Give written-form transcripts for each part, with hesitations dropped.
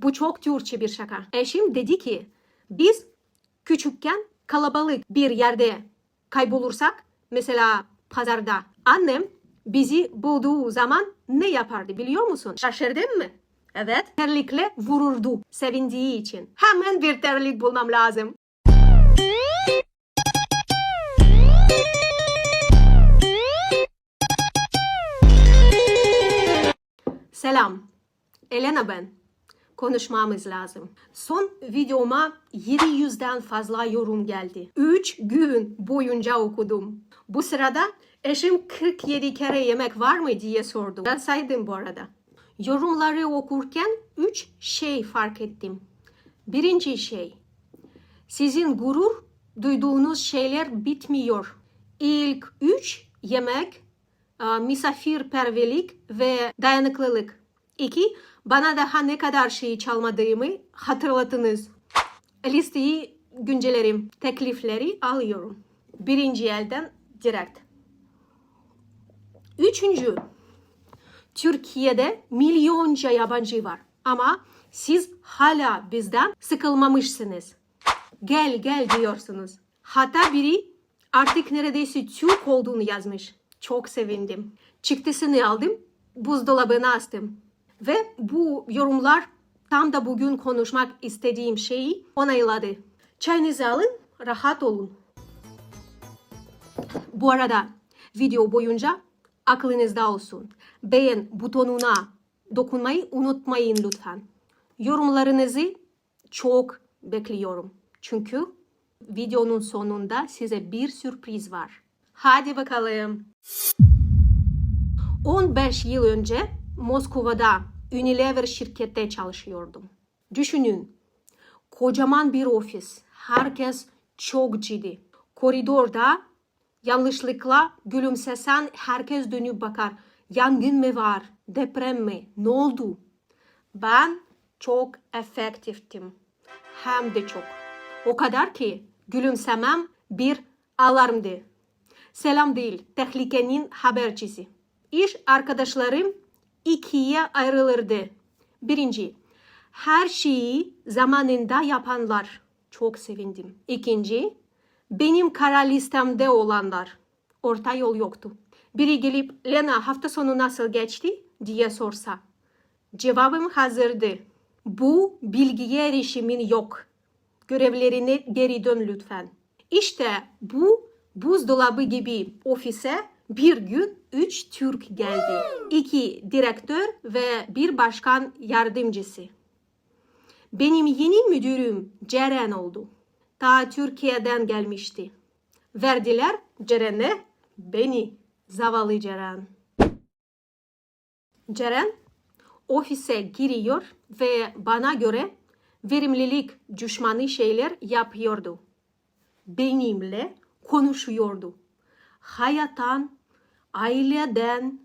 Bu çok Türkçe bir şaka. Eşim dedi ki biz küçükken kalabalık bir yerde kaybolursak, mesela pazarda, annem bizi bulduğu zaman ne yapardı biliyor musun? Şaşırdın mı? Evet. Terlikle vururdu sevindiği için. Hemen bir terlik bulmam lazım. Selam. Elena ben. Konuşmamız lazım. Son videoma 700'den fazla yorum geldi. 3 gün boyunca okudum. Bu sırada eşim 47 kere yemek var mı diye sordu. Ben saydım bu arada. Yorumları okurken 3 şey fark ettim. Birinci şey, sizin gurur duyduğunuz şeyler bitmiyor. İlk 3 yemek, misafirperverlik ve dayanıklılık. 2. Bana daha ne kadar şey çalmadığımı hatırlatınız. Listeyi güncellerim, teklifleri alıyorum. Birinci elden direkt. Üçüncü, Türkiye'de milyonca yabancı var. Ama siz hala bizden sıkılmamışsınız. Gel gel diyorsunuz. Hatta biri artık neredeyse Türk olduğunu yazmış. Çok sevindim. Çıktısını aldım, buzdolabına astım. Ve bu yorumlar tam da bugün konuşmak istediğim şeyi onayladı. Çayınızı alın, rahat olun. Bu arada video boyunca aklınızda olsun. Beğen butonuna dokunmayı unutmayın lütfen. Yorumlarınızı çok bekliyorum. Çünkü videonun sonunda size bir sürpriz var. Hadi bakalım. 15 yıl önce Moskova'da Unilever şirkette çalışıyordum. Düşünün, kocaman bir ofis, herkes çok ciddi. Koridorda yanlışlıkla gülümsesen herkes dönüp bakar. Yangın mı var, deprem mi, ne oldu? Ben çok efektiftim, hem de çok. O kadar ki gülümsemem bir alarmdı. Selam değil, tehlikenin habercisi. İş arkadaşlarım ikiye ayrılırdı. Birinci, her şeyi zamanında yapanlar. Çok sevindim. İkinci, benim kara listemde olanlar. Orta yol yoktu. Biri gelip Lena hafta sonu nasıl geçti diye sorsa. Cevabım hazırdı. Bu bilgiye erişimin yok. Görevlerine geri dön lütfen. İşte bu buzdolabı gibi ofise bir gün 3 Türk geldi. 2 direktör ve bir başkan yardımcısı. Benim yeni müdürüm Ceren oldu. Ta Türkiye'den gelmişti. Verdiler Ceren'e beni. Zavallı Ceren. Ceren ofise giriyor ve bana göre verimlilik düşmanı şeyler yapıyordu. Benimle konuşuyordu. Hayattan, aileden,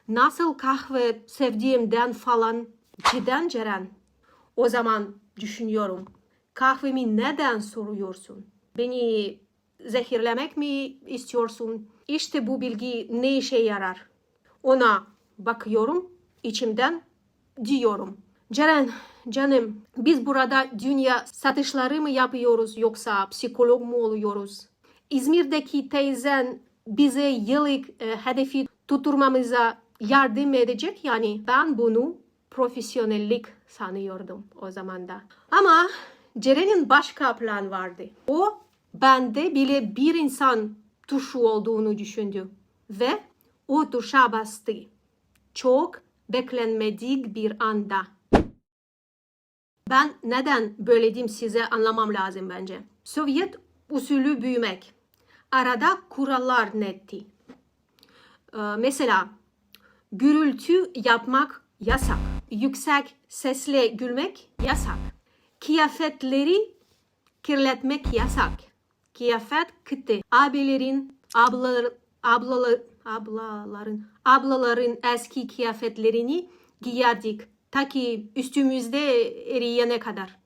nasıl kahve sevdiğimden falan. Cidden Ceren. O zaman düşünüyorum. Kahvemi neden soruyorsun? Beni zehirlemek mi istiyorsun? İşte bu bilgi ne işe yarar? Ona bakıyorum, içimden diyorum. Ceren, canım, biz burada dünya satışları mı yapıyoruz yoksa psikolog mu oluyoruz? İzmir'deki teyzen bize yıllık hedefi tutturmamıza yardım edecek, yani ben bunu profesyonellik sanıyordum o zaman da. Ama Ceren'in başka plan vardı. O bende bile bir insan tuşu olduğunu düşündü ve o tuşa bastı. Çok beklenmedik bir anda. Ben neden böyleydim size anlamam lazım bence. Sovyet usulü büyümek. Arada kurallar netti. Mesela gürültü yapmak yasak. Yüksek sesle gülmek yasak. Kıyafetleri kirletmek yasak. Kıyafet kıtı. Ablaların eski kıyafetlerini giyerdik. Ta ki üstümüzde eriyene kadar.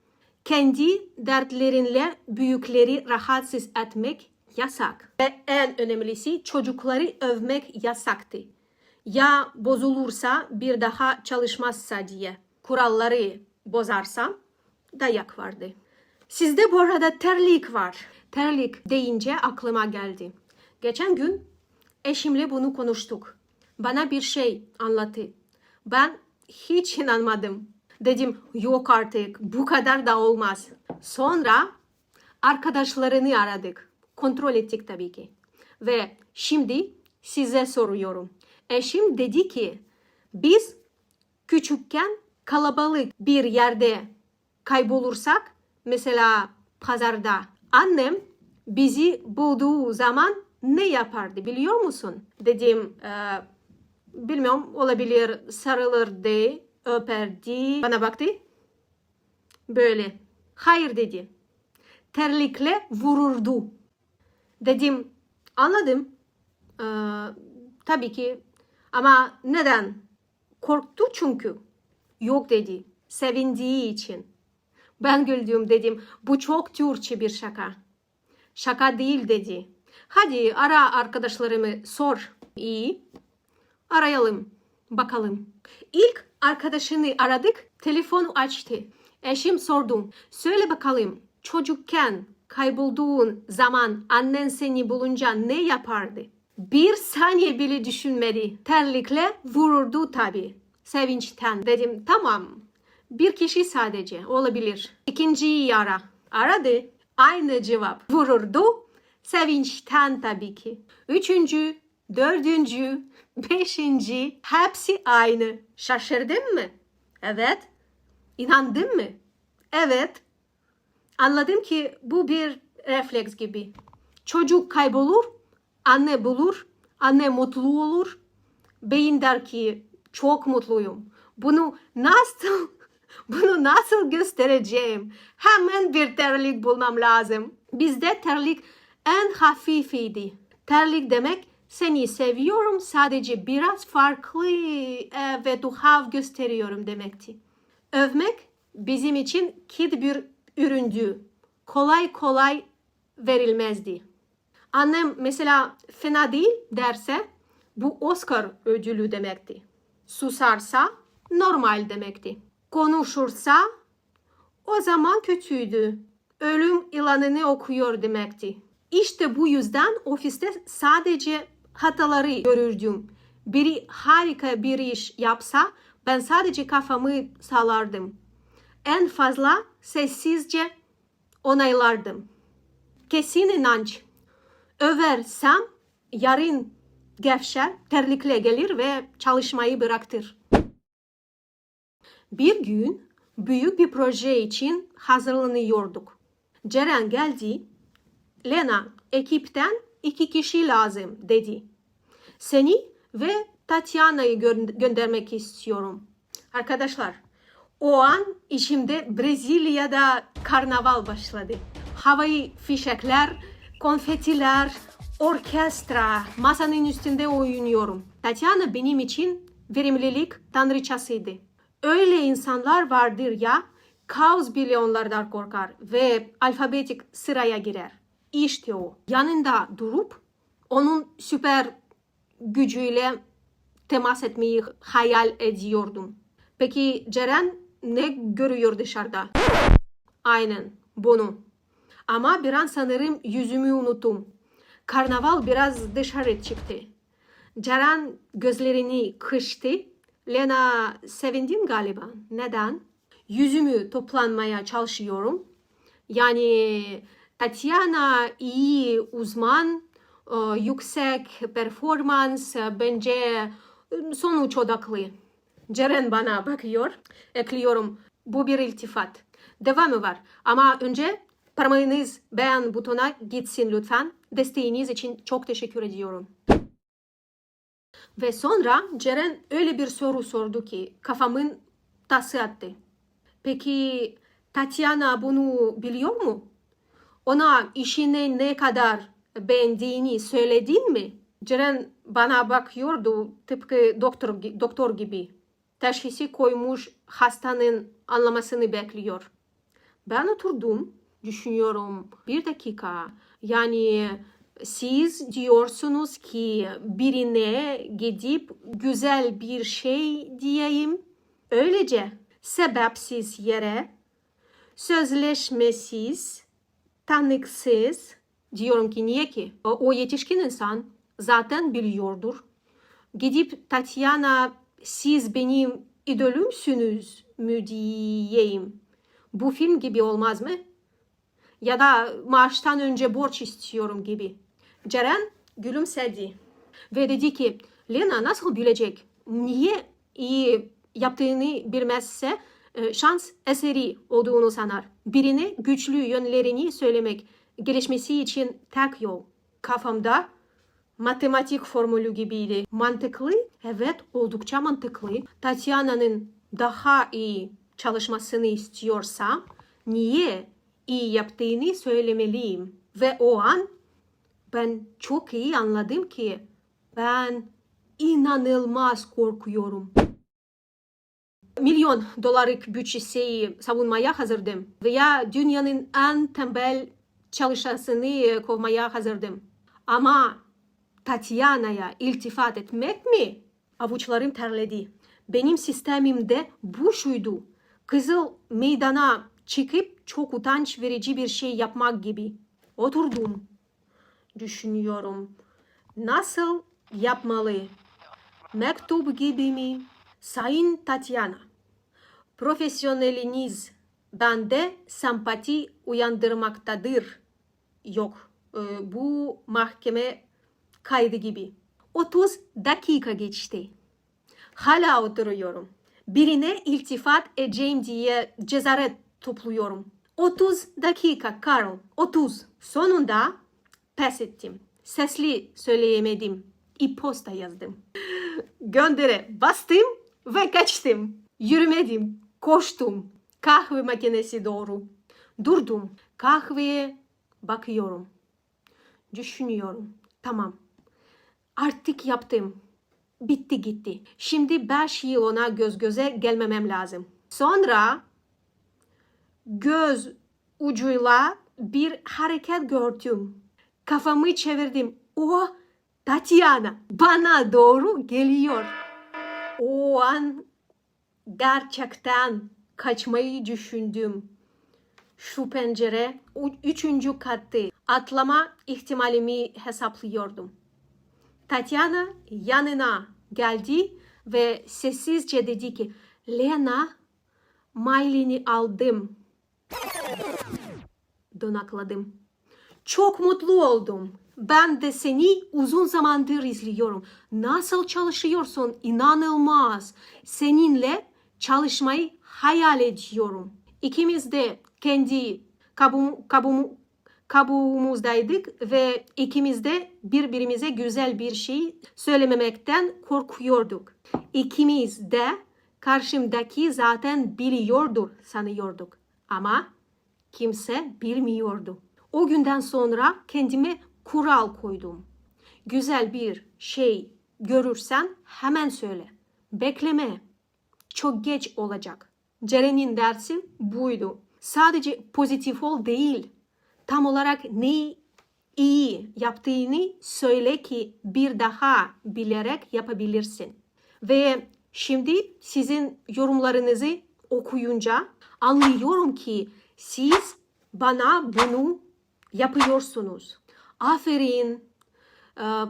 Kendi dertlerinle büyükleri rahatsız etmek yasak. Ve en önemlisi çocukları övmek yasaktı. Ya bozulursa bir daha çalışmazsa diye kuralları bozarsam dayak vardı. Sizde bu arada terlik var. Terlik deyince aklıma geldi. Geçen gün eşimle bunu konuştuk. Bana bir şey anlattı. Ben hiç inanmadım. Dedim yok artık bu kadar da olmaz. Sonra arkadaşlarını aradık. Kontrol ettik tabii ki. Ve şimdi size soruyorum. Eşim dedi ki biz küçükken kalabalık bir yerde kaybolursak, mesela pazarda, annem bizi bulduğu zaman ne yapardı biliyor musun? Dedim bilmiyorum, olabilir, sarılırdı, öperdi. Bana baktı. Böyle. Hayır dedi. Terlikle vururdu. Dedim anladım. Tabii ki. Ama neden? Korktu çünkü. Yok dedi. Sevindiği için. Ben güldüm, dedim bu çok Türkçe bir şaka. Şaka değil dedi. Hadi ara arkadaşlarımı sor. İyi. Arayalım. Bakalım. İlk arkadaşını aradık. Telefonu açtı. Eşim sordum. Söyle bakalım, çocukken kaybolduğun zaman annen seni bulunca ne yapardı? Bir saniye bile düşünmedi. Terlikle vururdu tabii. Sevinçten. Dedim tamam. Bir kişi sadece olabilir. İkinciyi ara. Aradı. Aynı cevap. Vururdu. Sevinçten tabii ki. Üçüncü, dördüncü, beşinci, hepsi aynı. Şaşırdın mı? Evet. İnandın mı? Evet. Anladım ki bu bir refleks gibi. Çocuk kaybolur, anne bulur, anne mutlu olur. Beyin der ki çok mutluyum. Bunu nasıl göstereceğim? Hemen bir terlik bulmam lazım. Bizde terlik en hafifiydi. Terlik demek seni seviyorum, sadece biraz farklı ve tuhaf gösteriyorum demekti. Övmek bizim için kit bir üründü. Kolay kolay verilmezdi. Annem mesela fena değil derse bu Oscar ödülü demekti. Susarsa normal demekti. Konuşursa o zaman kötüydü. Ölüm ilanını okuyor demekti. İşte bu yüzden ofiste sadece hataları görürdüm. Biri harika bir iş yapsa ben sadece kafamı sallardım. En fazla sessizce onaylardım. Kesin inanç. Översem yarın gevşer, terlikle gelir ve çalışmayı bırakır. Bir gün büyük bir proje için hazırlanıyorduk. Ceren geldi. Lena, ekipten 2 kişi lazım dedi. Seni ve Tatiana'yı göndermek istiyorum. Arkadaşlar, o an içimde Brezilya'da karnaval başladı. Havai fişekler, konfetiler, orkestra, masanın üstünde oynuyorum. Tatiana benim için verimlilik tanrıçasıydı. Öyle insanlar vardır ya, kaos bile onlardan korkar ve alfabetik sıraya girer. İşte o. Yanında durup onun süper gücüyle temas etmeyi hayal ediyordum. Peki Ceren ne görüyor dışarıda? Aynen bunu. Ama bir an sanırım yüzümü unuttum. Karnaval biraz dışarı çıktı. Ceren gözlerini kıştı. Lena, sevindin galiba. Neden? Yüzümü toplanmaya çalışıyorum. Yani Tatiana iyi uzman, yüksek performans, bence sonuç odaklı. Ceren bana bakıyor. Ekliyorum. Bu bir iltifat. Devamı var. Ama önce parmağınız beğen butonuna gitsin lütfen. Desteğiniz için çok teşekkür ediyorum. Ve sonra Ceren öyle bir soru sordu ki kafamın tası attı. Peki Tatiana bunu biliyor mu? Ona işini ne kadar beğendiğini söyledin mi? Ceren bana bakıyordu tıpkı doktor gibi. Teşhisi koymuş hastanın anlamasını bekliyor. Ben oturdum, düşünüyorum. Bir dakika. Yani siz diyorsunuz ki birine gidip güzel bir şey diyeyim. Öylece sebepsiz yere, sözleşmesiz, tanıksız. Diyorum ki niye ki? O yetişkin insan zaten biliyordur. Gidip Tatiana siz benim idolümsünüz mü diyeyim. Bu film gibi olmaz mı? Ya da maaştan önce borç istiyorum gibi. Ceren gülümsedi ve dedi ki Lena nasıl bilecek? Niye iyi yaptığını bilmezse şans eseri olduğunu sanar. Birine güçlü yönlerini söylemek gelişmesi için tek yol. Kafamda matematik formülü gibiydi. Mantıklı, evet oldukça mantıklı. Tatiana'nın daha iyi çalışmasını istiyorsam niye iyi yaptığını söylemeliyim. Ve o an ben çok iyi anladım ki ben inanılmaz korkuyorum. Milyon dolarlık bütçeyi savunmaya hazırdım. Veya dünyanın en tembel çalışanını kovmaya hazırdım. Ama Tatiana'ya iltifat etmek mi? Avuçlarım terledi. Benim sistemimde bu şuydu. Kızıl meydana çıkıp çok utanç verici bir şey yapmak gibi. Oturdum. Düşünüyorum. Nasıl yapmalı? Mektup gibi mi? Sayın Tatiana, profesyoneliniz bende sempati uyandırmaktadır. Yok, bu mahkeme kaydı gibi. 30 dakika geçti. Hala oturuyorum. Birine iltifat edeceğim diye cesaret topluyorum. 30 dakika Carl, 30. Sonunda pes ettim. Sesli söyleyemedim. E-posta yazdım. Göndere bastım ve kaçtım. Yürümedim, koştum. Kahve makinesi doğru. Durdum. Kahveye bakıyorum. Düşünüyorum. Tamam. Artık yaptım. Bitti gitti. Şimdi 5 yıl ona göz göze gelmemem lazım. Sonra göz ucuyla bir hareket gördüm. Kafamı çevirdim. O Tatiana bana doğru geliyor. O an gerçekten kaçmayı düşündüm. Şu pencere 3. kattı. Atlama ihtimalimi hesaplıyordum. Tatiana yanına geldi ve sessizce dedi ki Lena, mailini aldım. Donakladım. Çok mutlu oldum. Ben de seni uzun zamandır izliyorum. Nasıl çalışıyorsun? İnanılmaz. Seninle çalışmayı hayal ediyorum. İkimiz de kendi kabuğumuzdaydık ve ikimiz de birbirimize güzel bir şey söylememekten korkuyorduk. İkimiz de karşımdaki zaten biliyordu sanıyorduk. Ama kimse bilmiyordu. O günden sonra kendime kural koydum. Güzel bir şey görürsen hemen söyle. Bekleme. Çok geç olacak. Ceren'in dersi buydu. Sadece pozitif ol değil. Tam olarak neyi iyi yaptığını söyle ki bir daha bilerek yapabilirsin. Ve şimdi sizin yorumlarınızı okuyunca anlıyorum ki siz bana bunu yapıyorsunuz. Aferin,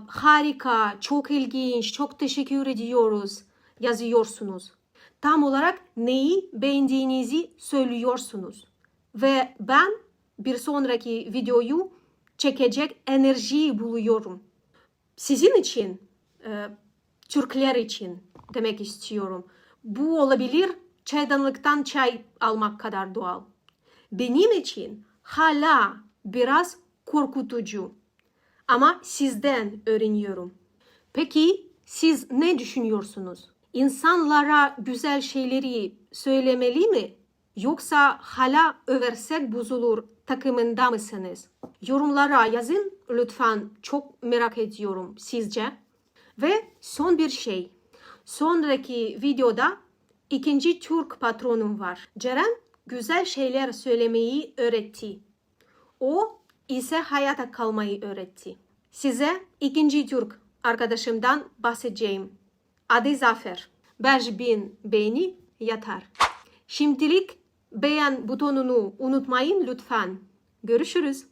harika, çok ilginç, çok teşekkür ediyoruz yazıyorsunuz. Tam olarak neyi beğendiğinizi söylüyorsunuz. Ve ben bir sonraki videoyu çekecek enerjiyi buluyorum. Sizin için, Türkler için demek istiyorum. Bu olabilir çaydanlıktan çay almak kadar doğal. Benim için hala biraz korkutucu. Ama sizden öğreniyorum. Peki siz ne düşünüyorsunuz? İnsanlara güzel şeyleri söylemeli mi? Yoksa hala översek bozulur takımında mısınız? Yorumlara yazın lütfen. Çok merak ediyorum sizce. Ve son bir şey. Sonraki videoda ikinci Türk patronum var. Ceren güzel şeyler söylemeyi öğretti. O ise hayata kalmayı öğretti. Size ikinci Türk arkadaşımdan bahsedeceğim. Adı Zafer. 5000 beğeni yeter. Şimdilik beğen butonunu unutmayın lütfen. Görüşürüz.